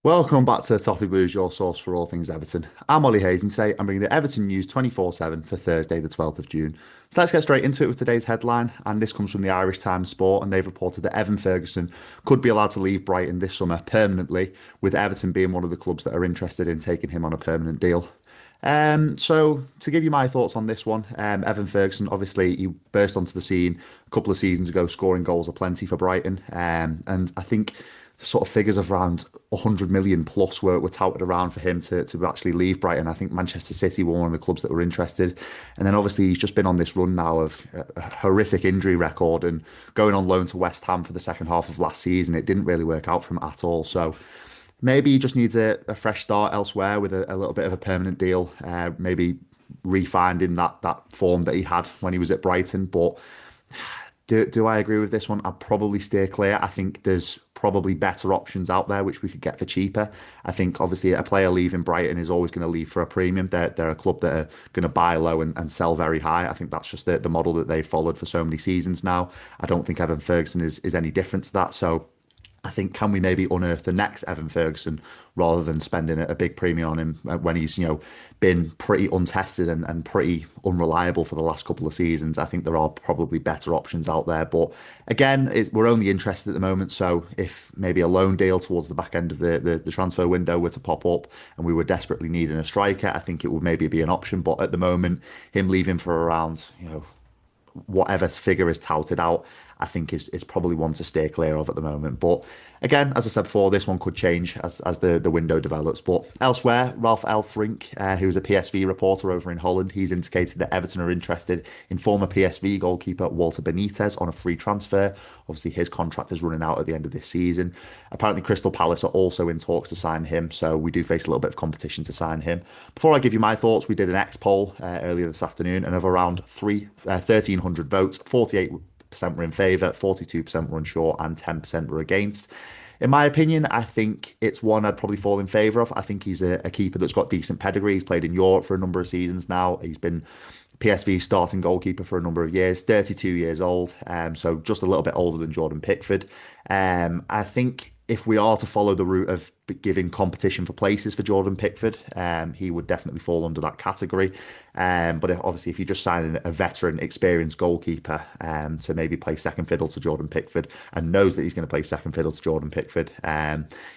Welcome back to Toffee Blues, your source for all things Everton. I'm Ollie Hayes, and today I'm bringing the Everton news 24/7 for Thursday, the 12th of June. So let's get straight into it with today's headline. And this comes from the Irish Times Sport, and they've reported that Evan Ferguson could be allowed to leave Brighton this summer permanently, with Everton being one of the clubs that are interested in taking him on a permanent deal. So to give you my thoughts on this one, Evan Ferguson, obviously he burst onto the scene a couple of seasons ago, scoring goals aplenty for Brighton. And I think sort of figures of around 100 million plus were touted around for him to actually leave Brighton. I think Manchester City were one of the clubs that were interested. And then obviously he's just been on this run now of a horrific injury record and going on loan to West Ham for the second half of last season. It didn't really work out for him at all. So maybe he just needs a fresh start elsewhere with a little bit of a permanent deal. Maybe refinding that form that he had when he was at Brighton. But do I agree with this one? I'd probably steer clear. I think there's probably better options out there which we could get for cheaper. I think obviously a player leaving Brighton is always going to leave for a premium. They're a club that are going to buy low and sell very high. I think that's just the model that they've followed for so many seasons now. I don't think Evan Ferguson is any different to that. So I think can we maybe unearth the next Evan Ferguson rather than spending a big premium on him when he's been pretty untested and pretty unreliable for the last couple of seasons. I think there are probably better options out there, but again, we're only interested at the moment. So if maybe a loan deal towards the back end of the transfer window were to pop up and we were desperately needing a striker, I think it would maybe be an option. But at the moment, him leaving for around whatever figure is touted out, I think is probably one to steer clear of at the moment. But again, as I said before, this one could change as the window develops. But elsewhere, Ralph Elfrink, who's a PSV reporter over in Holland, he's indicated that Everton are interested in former PSV goalkeeper Walter Benitez on a free transfer. Obviously, his contract is running out at the end of this season. Apparently, Crystal Palace are also in talks to sign him, so we do face a little bit of competition to sign him. Before I give you my thoughts, we did an X poll earlier this afternoon, and of around 1,300 votes, 48% were in favour, 42% were unsure, and 10% were against. In my opinion, I think it's one I'd probably fall in favour of. I think he's a keeper that's got decent pedigree. He's played in Europe for a number of seasons now. He's been PSV's starting goalkeeper for a number of years, 32 years old, so just a little bit older than Jordan Pickford. I think if we are to follow the route of giving competition for places for Jordan Pickford, he would definitely fall under that category. But obviously, if you're just signing a veteran, experienced goalkeeper to maybe play second fiddle to Jordan Pickford and knows that he's going to play second fiddle to Jordan Pickford,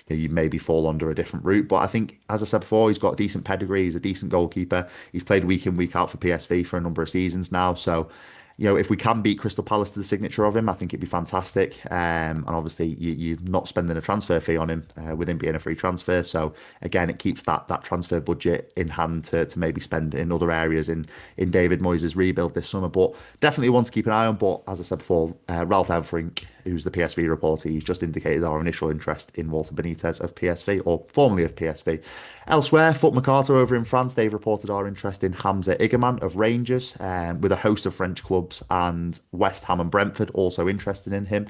you maybe fall under a different route. But I think, as I said before, he's got a decent pedigree. He's a decent goalkeeper. He's played week in, week out for PSV for a number of seasons now. So if we can beat Crystal Palace to the signature of him, I think it'd be fantastic. And obviously, you're not spending a transfer fee on him with him being a free transfer. So again, it keeps that transfer budget in hand to maybe spend in other areas in David Moyes' rebuild this summer. But definitely one to keep an eye on. But as I said before, Ralph Elfrink, who's the PSV reporter, he's just indicated our initial interest in Walter Benitez of PSV, or formerly of PSV. Elsewhere, Foot Mercato over in France, they've reported our interest in Hamza Igerman of Rangers, with a host of French clubs and West Ham and Brentford also interested in him.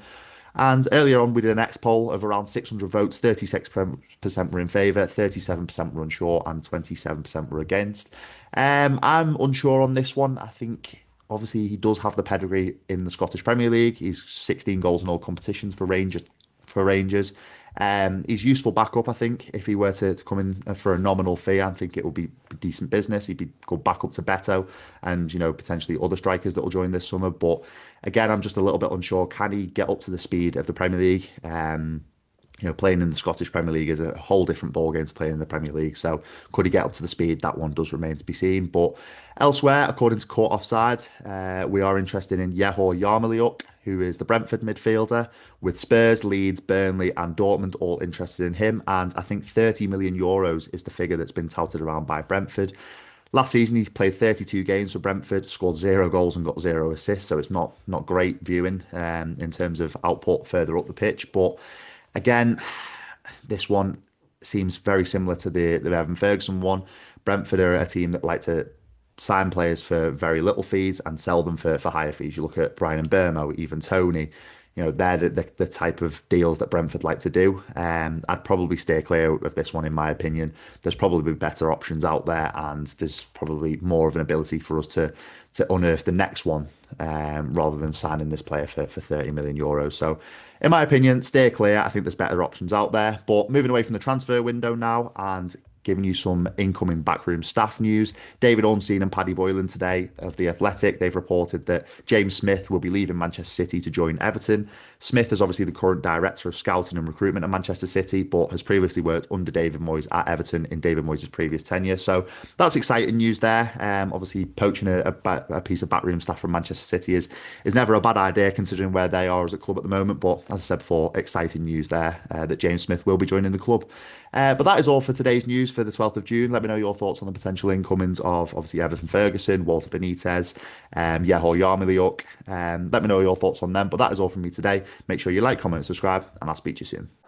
And earlier on, we did an X poll of around 600 votes. 36% were in favour, 37% were unsure, and 27% were against. I'm unsure on this one. I think obviously he does have the pedigree in the Scottish Premier League. He's 16 goals in all competitions for Rangers. He's useful backup, I think. If he were to come in for a nominal fee, I think it would be decent business. He'd be good backup to Beto and, potentially other strikers that will join this summer. But again, I'm just a little bit unsure. Can he get up to the speed of the Premier League? Playing in the Scottish Premier League is a whole different ballgame to playing in the Premier League. So could he get up to the speed? That one does remain to be seen. But elsewhere, according to Court Offside, we are interested in Yehor Yarmolyuk, who is the Brentford midfielder, with Spurs, Leeds, Burnley, and Dortmund all interested in him. And I think 30 million euros is the figure that's been touted around by Brentford. Last season, he played 32 games for Brentford, scored 0 goals and got 0 assists. So it's not great viewing in terms of output further up the pitch. But again, this one seems very similar to the Evan Ferguson one. Brentford are a team that like to sign players for very little fees and sell them for higher fees. You look at Brian and Burmo, even Tony. they're the type of deals that Brentford like to do. I'd probably steer clear of this one, in my opinion. There's probably better options out there, and there's probably more of an ability for us to unearth the next one, rather than signing this player for 30 million euros. So, in my opinion, steer clear. I think there's better options out there. But moving away from the transfer window now and giving you some incoming backroom staff news. David Ornstein and Paddy Boylan today of The Athletic, they've reported that James Smith will be leaving Manchester City to join Everton. Smith is obviously the current director of scouting and recruitment at Manchester City, but has previously worked under David Moyes at Everton in David Moyes' previous tenure. So that's exciting news there. Obviously, poaching a piece of backroom staff from Manchester City is never a bad idea considering where they are as a club at the moment. But as I said before, exciting news there that James Smith will be joining the club. But that is all for today's news for the 12th of June. Let me know your thoughts on the potential incomings of obviously Everton Ferguson, Walter Benitez, Yehor Yarmoliuk. Let me know your thoughts on them. But that is all from me today. Make sure you like, comment, and subscribe, and I'll speak to you soon.